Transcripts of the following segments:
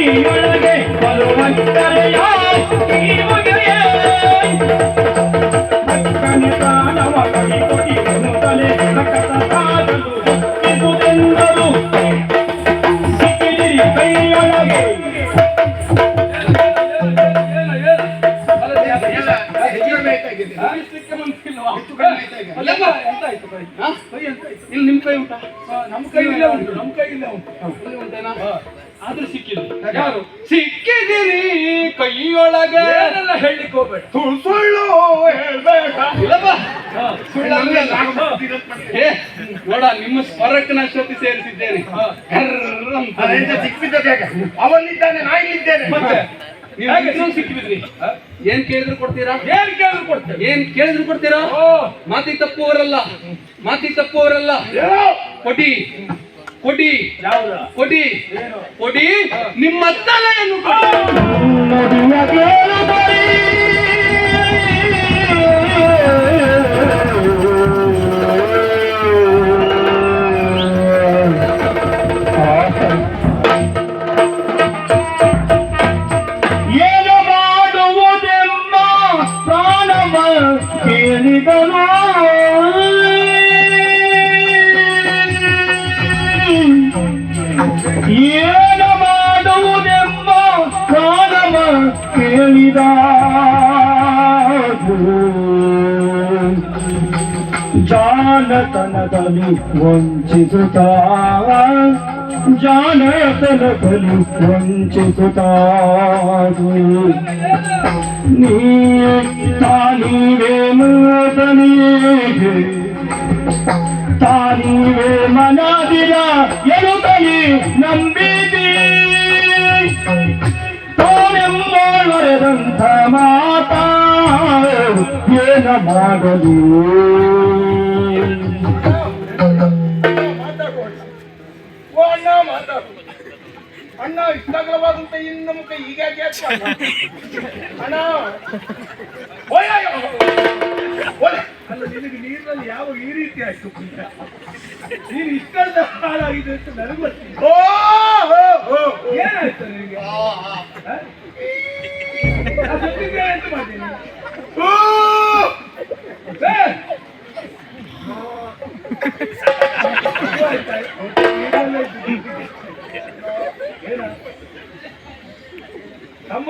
ಕೈಯೊಳಗೆ ಬರುವಂತರೆಯ ಕೀವುಗೆಯೇ ಅಕ್ಕನೆ ಪ್ರಾಣವ ಕೈಕೊಡಿ ತಲೆ ಕಟಕಾಗಲು ಇದುದೆಂದರು ಸಿಕ್ಕಿದಿರಿ ಕೈಯೊಳಗೆ ಇಲ್ಲಿ ನಿಮ್ ಕೈ ಉಂಟಾ? ನಮ್ಮ ಕೈಯಲ್ಲೇ ಉಂಟು, ನಮ್ಮ ಕೈಯಲ್ಲೇ ಉಂಟು. ಉಂಟೇನಾ? ಆದ್ರೂ ಸಿಕ್ಕಿಲ್ಲ. ಯಾರು ಸಿಕ್ಕಿದಿರಿ ಕೈಯೊಳಗೆ? ಏನೆಲ್ಲ ಹೇಳಲಿಕ್ಕೆ ಹೋಗ್ಬೇಡ, ಸುಳ್ಳು ಹೇಳ್ಬೇಡ. ಇಲ್ಲವಾ? ನೋಡ ನಿಮ್ಮ ಸ್ವರಕ್ಕೆ ನಾ ಶ್ರುತಿ ಸೇರಿಸಿದ್ದೇನೆ. ಸಿಕ್ಕಿದ್ದೆ ಅವನಿದ್ದಾನೆ, ನಾ ಇಲ್ಲಿದ್ದೇನೆ. ಮತ್ತೆ ನೀವು ಸಿಕ್ಕಿದ್ರಿ, ಏನ್ ಕೇಳಿದ್ರು ಕೊಡ್ತೀರಾ? ಏನ್ ಕೇಳಿದ್ರು ಕೊಡ್ತೇವೆ. ಏನ್ ಕೇಳಿದ್ರು ಕೊಡ್ತೀರಾ? ಮಾತಿ ತಪ್ಪುವವರಲ್ಲ, ಮಾತಿ ತಪ್ಪುವವರಲ್ಲ. ಕೊಡಿ ಕೊಡಿ, ಯಾವ್ದ ಕೊಡಿ ಏನು ಕೊಡಿ, ನಿಮ್ಮ ತಲೆಯನ್ನು ಕೊಡಿ. ಏನು ಮಾಡುವುದೆಂಬ ಪ್ರಾಣವ ಕೇಳಿದನು. ಏನು ಮಾಡುವುದೆಂಬ ಪ್ರಾಣವ ಕೇಳಿದ. ಜಾಣತನದಲ್ಲಿ ವಂಚಿಸುತ್ತ, ಜಾಣತನದಲ್ಲಿ ವಂಚಿಸುತ್ತ ತಾನೀವೇ ಮೂತನಿಗೆ ತಾನೀವೇ ಮನದಿರ ಎಳುತ್ತಲಿ ನಂಬಿದಿ ತೋನೆಂಬೊಳೆದಂಥ ಮಾತಾ ಏನ ಮಾಡಲು. ಅಣ್ಣ ಇಷ್ಟಾಗ್ರವಾದಂತ ಇನ್ನು ಮುಖ ಹೀಗಾಗಿ ಅಣ್ಣ ಅಲ್ಲ, ನಿನಗೆ ನೀರಿನಲ್ಲಿ ಯಾವಾಗ ಈ ರೀತಿ ಆಯ್ತು? ನೀನು ಇಷ್ಟೆಲ್ಲ ಹಾಳಾಗಿದೆ ಅಂತ ನನಗೆ ಗೊತ್ತಿಲ್ಲ. ಏನಾಯ್ತು ನಿನಗೆ? ಎಂತ ಮಾಡ್ತೀನಿ? ಅಮ್ಮ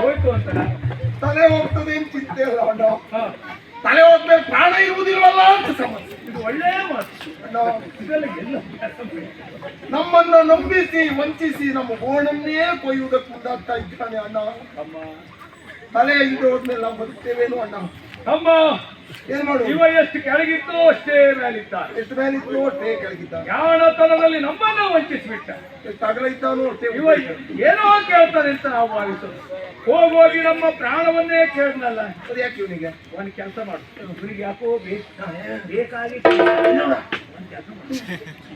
ಹೋಯ್ತು ಅಂತ ತಲೆ ಹೋಗ್ತದೆ ಅಂತ ಚಿಂತೆ ಅಲ್ಲ ಅಣ್ಣ. ತಲೆ ಹೋದ್ಮೇಲೆ ಪ್ರಾಣ ಇರುವುದಿಲ್ವಲ್ಲ ಅಂತ ಸಮಸ್ಯೆ. ಇದು ಒಳ್ಳೆಯ ಮಾತು ಅಣ್ಣ, ಇದೆಲ್ಲ ಎಲ್ಲ ನಮ್ಮನ್ನ ನಂಬಿಸಿ ವಂಚಿಸಿ ನಮ್ಮ ಗೋಣನ್ನೇ ಕೊಯ್ಯುವುದಕ್ಕೆ ಮುಂದಾಗ್ತಾ ಇದ್ದಾನೆ ಅಣ್ಣ. ಅಮ್ಮ ತಲೆ ಇಲ್ಲದೆ ಹೋದ್ಮೇಲೆ ನಾವು ಬದುಕ್ತೇವೇನು ಅಣ್ಣ? ಅಮ್ಮ ಏನ್ ಮಾಡು? ಇವ ಎಷ್ಟು ಕೆಳಗಿತ್ತು ಅಷ್ಟೇ ಮೇಲಿದ್ದ. ಎಷ್ಟು ಮೇಲಿತ್ತು ಅಷ್ಟೇ ಕೆಳಗಿದ್ದ. ಯಾವಣತನದಲ್ಲಿ ನಮ್ಮನ್ನ ವಂಚಿಸಿಬಿಟ್ಟ. ಎಷ್ಟು ಅಗಲ ಇದ್ದಾನು ಅಷ್ಟೇ ಇವ ಏನೋ ಕೇಳ್ತಾನೆ ಅಂತ ನಾವು ಭಾವಿಸೋದು. ಹೋಗಿ ನಮ್ಮ ಪ್ರಾಣವನ್ನೇ ಕೇಳಿದ್ನಲ್ಲ. ಅದು ಯಾಕೆ ಇವನಿಗೆ? ಒಂದು ಕೆಲಸ ಮಾಡು, ಇವನಿಗೆ ಯಾಕೋ ಬೇಕಾಗಿ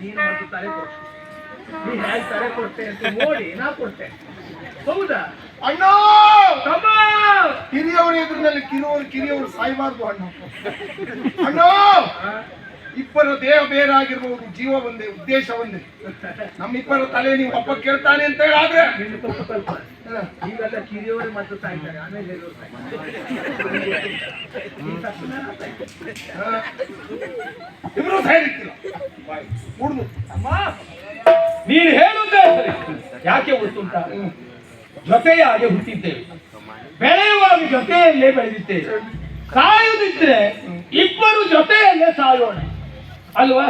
ನೀನು ಮತ್ತು ತಲೆ ಕೊಡು. ನೀ ಹೇಗೆ ತಲೆ ಕೊಡ್ತೆ ಅಂತ ನೋಡಿ ನಾ ಕೊಡ್ತೆ. ಹೌದಾ ಅಣ್ಣ? ತಮ್ಮ ಹಿರಿಯವರು ಎದುರಿನಲ್ಲಿ ಕಿರಿಯವರು ಸಾಯಬಾರ್ದು ಅಣ್ಣ. ಅಣ್ಣ, ಇಬ್ಬರ ದೇಹ ಬೇರೆ ಆಗಿರ್ಬಹುದು, ಜೀವ ಒಂದೇ, ಉದ್ದೇಶ ಒಂದೇ. ನಮ್ಮಿಬ್ಬರ ತಲೆ ನೀವು ಹಬ್ಬ ಕೇಳ್ತಾನೆ ಅಂತ ಹೇಳಾದ್ರೆ ನಿನ್ನ ತಪ್ಪು ಕಲ್ಪನೆ. ಈಗೆಲ್ಲ ಕಿರಿಯವರು ಮತ್ತು ಸಾಯ್ತಾರೆ, ಆಮೇಲೆ ಇಬ್ರು ಸಾಯ್ಲಿಕ್ಕಿಲ್ಲ. ಹುಡುಗು ಅಮ್ಮ ನೀನು ಹೇಳುವುದೇ ಸರಿ. ಯಾಕೆ ಗೊತ್ತುಂಟ? ಜೊತೆಯಾಗಿ ಹುಟ್ಟಿದ್ದೇವೆ, ಬೆಳೆಯುವಾಗ ಜೊತೆಯಲ್ಲೇ ಬೆಳೆದಿದ್ದೇವೆ. ಸಾಯುವುದಿದ್ರೆ ಇಬ್ಬರು ಜೊತೆಯಲ್ಲೇ ಸಾಯೋಣ ಅಲ್ವಾ?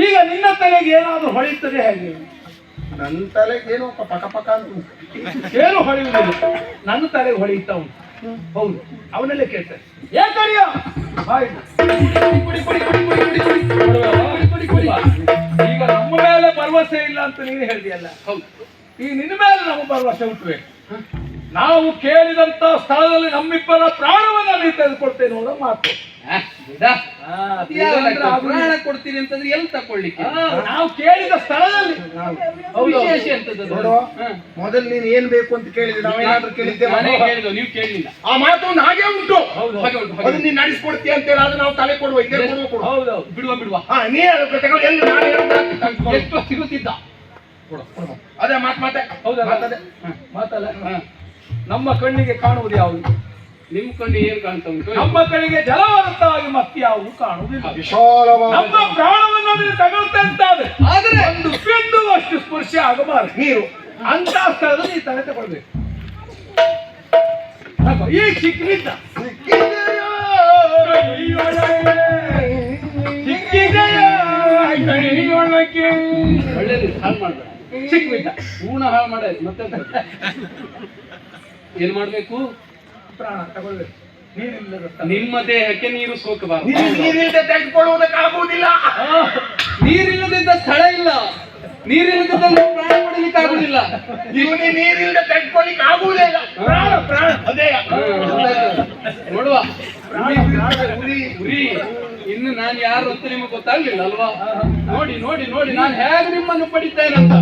ಈಗ ನಿನ್ನ ತಲೆಗೆ ಏನಾದ್ರೂ ಹೊಳೆಯುತ್ತದೆ ಹೇಗೆ? ನನ್ನ ತಲೆಗೆ ಏನೋ ಪಕ ಪಕ ಅಂತ ಏನು ಹೊಳೆಯುವುದಿಲ್ಲ, ನನ್ನ ತಲೆಗೆ ಹೊಳೆಯುತ್ತಾ ಉಂಟು. ಹೌದು, ಅವನಲ್ಲೇ ಕೇಳ್ತಾರೆ. ಏಕರಿಯ ಈಗ ನಮ್ಮ ಮೇಲೆ ಭರವಸೆ ಇಲ್ಲ ಅಂತ ನೀನು ಹೇಳಿದೆಯಲ್ಲ. ಹೌದು, ಈ ನಿನ್ನ ಮೇಲೆ ನಮ್ಮ ಭರವಸೆ ಹುಟ್ಟುವೆ. ನಾವು ಕೇಳಿದಂತ ಸ್ಥಳದಲ್ಲಿ ನಮ್ಮಿಬ್ಬರ ಪ್ರಾಣವನ್ನ ನೀವು ತೆಗೆದುಕೊಳ್ತೇವೆ ನೋಡೋ ಮಾತು. ಪ್ರಾಣ ಕೊಡ್ತೀನಿ ಅಂತಂದ್ರೆ ಎಲ್ಲಿ ತಕೊಳ್ಳಿಕ್ಕೆ? ನಾವು ಕೇಳಿದ ಸ್ಥಳದಲ್ಲಿ ವಿಶೇಷ ಅಂತದ್ದು. ಮೊದಲು ನೀನು ಏನ್ ಬೇಕು ಅಂತ ಕೇಳಿದ್ರೆ ನಾವೇನಾದ್ರೂ ಕೇಳಿದ್ದೇವೆ? ನೀವು ಕೇಳಿಲ್ಲ. ಆ ಮಾತು ಒಂದು ಹಾಗೆ ಉಂಟು. ಹೌದು, ಅದು ನೀನ್ ನಡೆಸ್ಕೊಡ್ತೀಯ ಅಂತ ಹೇಳಿ ನಾವು ತಲೆ ಕೊಡುವ, ಇಲ್ಲೇ ಕೊಡುವ. ಹೌದೌದು, ಬಿಡುವ. ನೀ ಎಲ್ಲಿ ನಾನು ಎಷ್ಟು ಸಿಗುತ್ತಿದ್ದ ಅದೇ ಮಾತೆ ಹೌದಾ ಮಾತದೆ. ಮಾತಲ್ಲ ನಮ್ಮ ಕಣ್ಣಿಗೆ ಕಾಣುವುದು ಯಾವುದು? ನಿಮ್ ಕಣ್ಣು ಏನ್ ಕಾಣ್ತಾ ಉಂಟು? ನಮ್ಮ ಕಣ್ಣಿಗೆ ಜಲವಾದಂತಾಗಿ ಮತ್ತೆ ಯಾವುದು ಕಾಣುವುದಿಲ್ಲ. ವಿಶಾಲವಾದ ನಮ್ಮ ಪ್ರಾಣವನ್ನು ತಗೊಳ್ತಾ ಅಂತಾದ್ರೆ ಆದ್ರೆ ಒಂದು ಬಿಂದು ಅಷ್ಟು ಸ್ಪರ್ಶ ಆಗಬಾರದು. ನೀರು ಅಂತ ಸ್ಥಳದಲ್ಲಿ ನೀ ತಲೆ ತಗೊಳ್ಬೇಕು. ಈ ಸಿಕ್ಕಿದ್ದ ಒಳ್ಳೇದು ಹಾಳು ಮಾಡ್ಬೇಡ. ಸಿಕ್ಬಿಟ್ಟ ಪೂರ್ಣ ಹಾಳು ಮಾಡಾಯ್ತು ಮತ್ತೆ ಏನ್ ಮಾಡ್ಬೇಕು? ಪ್ರಾಣ ತಗೊಳ್ಬೇಕು. ನೀರಿಲ್ಲದ ಸ್ಥಳ. ನಿಮ್ಮ ದೇಹಕ್ಕೆ ನೀರು ಸೋಕಬಾರದು. ನೀರಿಲ್ಲದೆ ತೆಗೆದುಕೊಳ್ಳುವುದಕ್ಕಾಗುವುದಿಲ್ಲ. ನೀರಿಲ್ಲದಿದ್ದ ಸ್ಥಳ ಇಲ್ಲ, ನೀರಿಲ್ಲದಿದ್ದಲ್ಲಿ ಪ್ರಾಣ ಪಡಲಿಕ್ಕೆ ಆಗುದಿಲ್ಲ. ಇವನಿಗೆ ನೀರಿಲ್ಲದೆ ತೆಗೆದುಕೊಳ್ಳಿಕ್ಕೆ ಆಗುವುದೇ ಇಲ್ಲ. ಪ್ರಾಣ ಪ್ರಾಣ ಅದೇ ನೋಡುವ ಉರಿ ಉರಿ. ಇನ್ನು ನಾನು ಯಾರು ಅಂತ ನಿಮಗೆ ಗೊತ್ತಾಗ್ಲಿಲ್ಲ ಅಲ್ವಾ? ನೋಡಿ ನೋಡಿ ನೋಡಿ ನಾನು ಹೇಗೆ ನಿಮ್ಮನ್ನು ಪಡಿತೇನಂತ.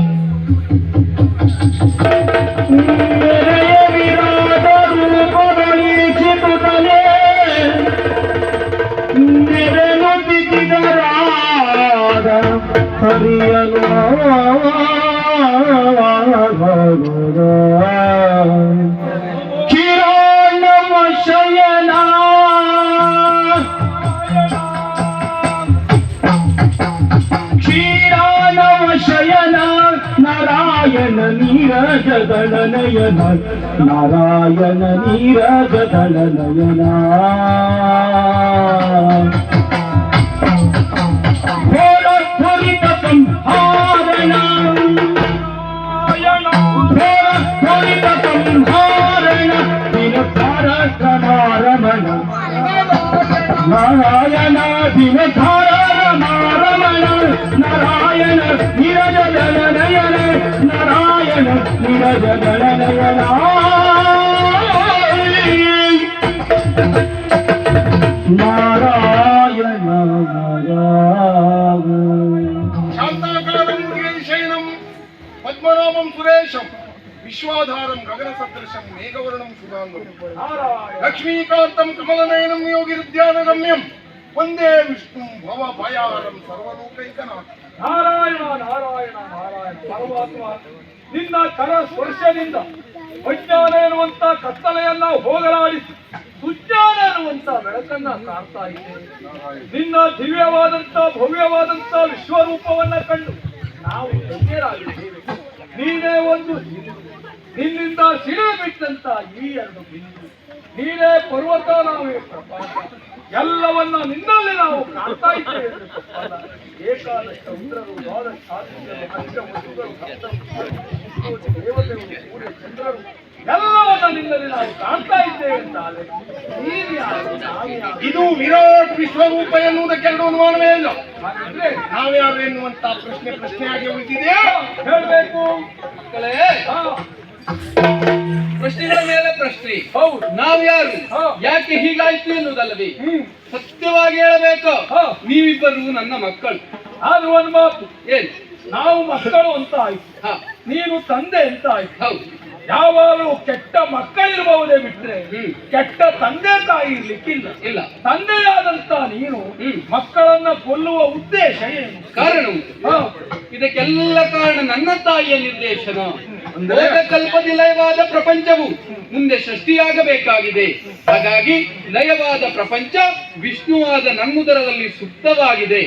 ಶಯನ ನಾರಾಯಣ ನೀರಜಗಳ ನಯನ ನಾರಾಯಣ ನೀರಜಗಳ ನಯನ ಘೋರಧ್ವರಿತ ಸಂಹಾರಣ ಘೋರಧ್ವರಿತ ಸಂಹಾರಣ ದಿನಧಾರ ರಮಣ ನಾರಾಯಣ ದಿನಧಾರ ರಮಣ ನಾರಾಯಣ ನಿರಜಗಳ ನಯನ ನಾರಾಯಣ ನಿರಜಗಳ ನಯನ ನಾರಾಯಣ ಶಾಂತಾಕಾರಂ ಶಯನಂ ಪದ್ಮನಾಭಂ ಸುರೇಶಂ ವಿಶ್ವಾಧಾರಂ ಗಗನ ಸದೃಶಂ ಮೇಘವರ್ಣಂ ಶುಭಾಂಗಂ ಲಕ್ಷ್ಮೀಕಾಂತಂ ಕಮಲನಯನಂ ಯೋಗಿರುದ್ಯಾನಗಮ್ಯಂ ವಂದೇ ವಿಷ್ಣು ಭವ ಭಯಾರಂ ಸರ್ವಲೋಕೈಕನಾಥ. ನಾರಾಯಣ ನಾರಾಯಣ ನಾರಾಯಣ ಪರಮಾತ್ಮ, ನಿನ್ನ ಕರ ಸ್ಪರ್ಶದಿಂದ ಅಜ್ಞಾನ ಎನ್ನುವಂತ ಕತ್ತಲೆಯನ್ನ ಹೋಗಲಾಡಿಸಿ ಸುಜ್ಞಾನ ಎನ್ನುವಂತ ಬೆಳಕನ್ನ ಕಾಣ್ತಾ ಇದ್ದೇವೆ. ನಿನ್ನ ದಿವ್ಯವಾದಂತ ಭವ್ಯವಾದಂತ ವಿಶ್ವರೂಪವನ್ನ ಕಂಡು ನಾವು ಧನ್ಯರಾಗಿದ್ದೇವೆ. ನೀನೇ ಒಂದು ಹಿರಿದು, ನಿನ್ನಿಂದ ಸಿಡಿದು ಬಿಟ್ಟಂತ ಈ ಎರಡು ಬಿಂದು, ನೀನೇ ಪರ್ವತ, ನಾವೇ ಪ್ರಪಂಚ, ಎಲ್ಲವನ್ನ ನಿನ್ನಲ್ಲಿ ನಾವು ಕಾಣ್ತಾ ಇದ್ದೇವೆ ಎಂದು ತಪ್ಪಲ್ಲ. ಏಕಾದಶ ರುದ್ರರು, ದ್ವಾದಶ ಸಾತ್ವಿಕರು, ಅಷ್ಟವಸುಗಳು, ಸಪ್ತಋಷಿಗಳು, ದೇವತೆಗಳು, ಸೂರ್ಯ ಚಂದ್ರರು ಎಲ್ಲವನ್ನ ನಿನ್ನಲ್ಲಿ ನಾವು ಕಾಣ್ತಾ ಇದ್ದೇವೆ ಅಂತಾದ್ರೆ ನೀವ್ಯಾರು ನಾವ್ಯಾರು? ಇದು ವಿರಾಟ್ ವಿಶ್ವರೂಪ ಎನ್ನುವುದಕ್ಕೆ ಎರಡು ಅನುಮಾನವೇ ಇಲ್ಲ. ಹಾಗಾದ್ರೆ ನಾವ್ಯಾರು ಎನ್ನುವಂತ ಪ್ರಶ್ನೆಯಾಗಿ ಉಳಿದಿದೆಯಾ? ಹೇಳ್ಬೇಕು. ಮಕ್ಕಳೇ, ಹಾ, ಪ್ರಶ್ನೆಗಳ ಮೇಲೆ ಪ್ರಶ್ನೆ. ಹೌದು. ನಾವ್ಯಾರು, ಹಾ. ಯಾಕೆ ಹೀಗಾಯ್ತು ಎನ್ನುವುದಲ್ಲವೇ ಹ್ಮ್. ಸತ್ಯವಾಗಿ ಹೇಳಬೇಕು. ಹಾ. ನೀವಿಬ್ಬರು ನನ್ನ ಮಕ್ಕಳು. ಆದ್ರೂ ಒಂದು ಮಾತು, ಏನ್? ನಾವು ಮಕ್ಕಳು ಅಂತ ಆಯ್ತು, ಹಾ, ನೀನು ತಂದೆ ಅಂತ ಆಯ್ತು. ಹೌದು. ಯಾವಾಗಲೂ ಕೆಟ್ಟ ಮಕ್ಕಳಿರಬಹುದೇ ಬಿಟ್ರೆ ಹ್ಮ್. ಕೆಟ್ಟ ತಂದೆ ತಾಯಿ ಇರ್ಲಿಕ್ಕಿಲ್ಲ. ಇಲ್ಲ. ತಂದೆಯಾದಂತ ನೀನು ಹ್ಮ್. ಮಕ್ಕಳನ್ನ ಕೊಲ್ಲುವ ಉದ್ದೇಶ ಏನು? ಕಾರಣ ಉಂಟು. ಹಾ. ಇದಕ್ಕೆಲ್ಲ ಕಾರಣ ನನ್ನ ತಾಯಿಯ ನಿರ್ದೇಶನ. ಕಲ್ಪದಿ ಲಯವಾದ ಪ್ರಪಂಚವು ಮುಂದೆ ಸೃಷ್ಟಿಯಾಗಬೇಕಾಗಿದೆ. ಹಾಗಾಗಿ ಲಯವಾದ ಪ್ರಪಂಚ ವಿಷ್ಣುವಾದ ನನ್ನುದರದಲ್ಲಿ ಸುಪ್ತವಾಗಿದೆ.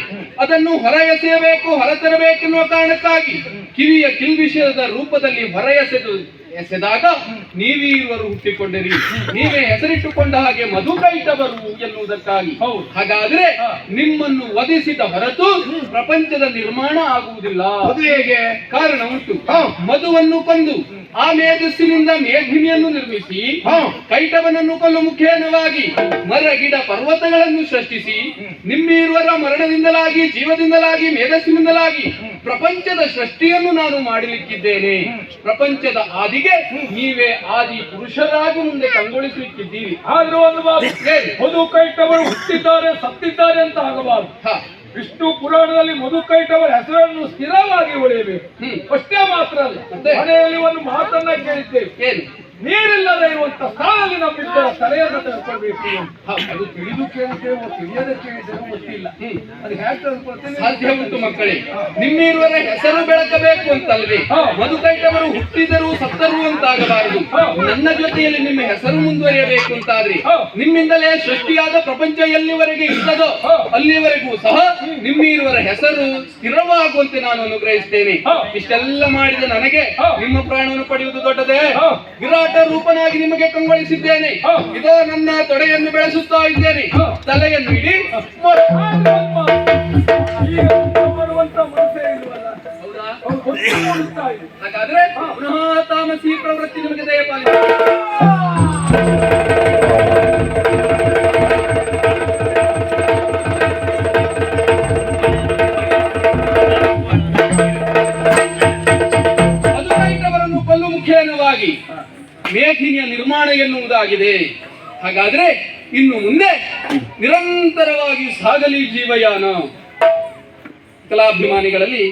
ಅದನ್ನು ಹೊರ ಎಸೆಯಬೇಕು, ಹೊರತರಬೇಕೆನ್ನುವ ಕಾರಣಕ್ಕಾಗಿ ಕಿವಿಯ ಕಿಲ್ಬಿಷದ ರೂಪದಲ್ಲಿ ಹೊರ ಎಸೆದಾಗ ನೀವೀರುವರು ಹುಟ್ಟಿಕೊಂಡಿರಿ. ನೀವೇ ಹೆಸರಿಟ್ಟುಕೊಂಡ ಹಾಗೆ ಮಧುಕೈಟವರು ಎನ್ನುವುದಕ್ಕಾಗಿ. ಹಾಗಾದ್ರೆ ನಿಮ್ಮನ್ನು ವಧಿಸಿದ ಹೊರತು ಪ್ರಪಂಚದ ನಿರ್ಮಾಣ ಆಗುವುದಿಲ್ಲ. ಅದು ಹೇಗೆ? ಕಾರಣ ಉಂಟು. ಮಧುವನ್ನು ಕೊಂದು ಆ ಮೇಧಸ್ಸಿನಿಂದ ಮೇಘಿನಿಯನ್ನು ನಿರ್ಮಿಸಿ ಕೈಟವನನ್ನು ಕೊಲ್ಲು ಮುಖೇನವಾಗಿ ಮರ ಗಿಡ ಪರ್ವತಗಳನ್ನು ಸೃಷ್ಟಿಸಿ ನಿಮ್ಮಿರುವರ ಮರಣದಿಂದಲಾಗಿ ಜೀವದಿಂದಲಾಗಿ ಮೇಧಸ್ಸಿನಿಂದಲಾಗಿ ಪ್ರಪಂಚದ ಸೃಷ್ಟಿಯನ್ನು ನಾನು ಮಾಡಲಿಕ್ಕಿದ್ದೇನೆ. ಪ್ರಪಂಚದ ಆದಿಗೆ ನೀವೇ ಆದಿ ಪುರುಷರಾಗಿ ಮುಂದೆ ಕಂಗೊಳಿಸಲಿಕ್ಕಿದ್ದೀರಿ. ಆದ್ರೂ ಒಂದು ಮಧುಕೈಟವರು ಹುಟ್ಟಿದ್ದಾರೆ ಸತ್ತಿದ್ದಾರೆ ಅಂತ ಆಗಬಾರದು. ವಿಷ್ಣು ಪುರಾಣದಲ್ಲಿ ಮಧುಕೈಟವರ ಹೆಸರನ್ನು ಸ್ಥಿರವಾಗಿ ಉಳಿಯಬೇಕು. ಅಷ್ಟೇ ಮಾತ್ರ ಅಲ್ಲ, ಮನೆಯಲ್ಲಿ ಒಂದು ಮಾತನ್ನ ಕೇಳಿದ್ದೇವೆ. ಏನು? ನೀರಿಲ್ಲದೆ ಇರುವಂತ ಸ್ಥಳದಲ್ಲಿ ನಮ್ಮಿಬ್ಬರ ತಲೆಯನ್ನು ತೆಗೆದುಕೊಳ್ಬೇಕು. ಅದು ತಿಳಿದು ಕೇಳಿದ್ದೇವೋ ತಿಳಿಯದೆ ಕೇಳಿದ್ದೇವೋ ಗೊತ್ತಿಲ್ಲ. ಅದು ಹೇಗೆ ತೆಗೆದುಕೊಳ್ತೇನೆ ಸಾಧ್ಯ ಉಂಟು ಮಕ್ಕಳೇ. ನಿಮ್ಮಿರುವರ ಹೆಸರು ಬೆಳಕಬೇಕು ಅಂತಲ್ವೇ? ಮಧುಕೈಟವರು ಹುಟ್ಟಿದರು ಸತ್ತರು ಅಂತಾಗಬಾರದು. ನನ್ನ ಜೊತೆಯಲ್ಲಿ ನಿಮ್ಮ ಹೆಸರು ಮುಂದುವರಿಯಬೇಕು ಅಂತಾದ್ರೆ ನಿಮ್ಮಿಂದಲೇ ಸೃಷ್ಟಿಯಾದ ಪ್ರಪಂಚ ಎಲ್ಲಿವರೆಗೆ ಇರ್ತದೋ ಅಲ್ಲಿವರೆಗೂ ಸಹ ನಿಮ್ಮಿರುವರ ಹೆಸರು ಸ್ಥಿರವಾಗುವಂತೆ ನಾನು ಅನುಗ್ರಹಿಸ್ತೇನೆ. ಇಷ್ಟೆಲ್ಲ ಮಾಡಿದ ನನಗೆ ನಿಮ್ಮ ಪ್ರಾಣವನ್ನು ಪಡೆಯುವುದು ದೊಡ್ಡದೇ? ವಿರಾಟ ರೂಪನಾಗಿ ನಿಮಗೆ ಕಂಗೊಳಿಸಿದ್ದೇನೆ. ಇದೋ ನನ್ನ ತೊಡೆಯನ್ನು ಬೆಳೆಸುತ್ತಾ ಇದ್ದೇನೆ. ತಲೆಯನ್ನು ಇಡಿ ಮಾಡುವಂತ ಮನಸ್ಸೇ ಇಲ್ವಲ್ಲ. ಹೌದಾ? ಅವ್ರು ಗೊತ್ತು ಮಾಡುತ್ತಾ ಇದೆ. ಹಾಗಾದ್ರೆ ಪುನಃ ತಾಮಸಿ ಪ್ರವೃತ್ತಿ ನಿಮಗೆ ದಯಪಾಲಿಸಿ. ಮಧುಕೈಟವರನ್ನು ಕೊಲ್ಲು ಮುಖೇನವಾಗಿ ಮೇಧಿನಿಯ ನಿರ್ಮಾಣ ಎನ್ನುವುದಾಗಿದೆ. ಹಾಗಾದ್ರೆ ಇನ್ನು ಮುಂದೆ ನಿರಂತರವಾಗಿ ಸಾಗಲಿ ಜೀವಯಾನ. ಕಲಾಭಿಮಾನಿಗಳಲ್ಲಿ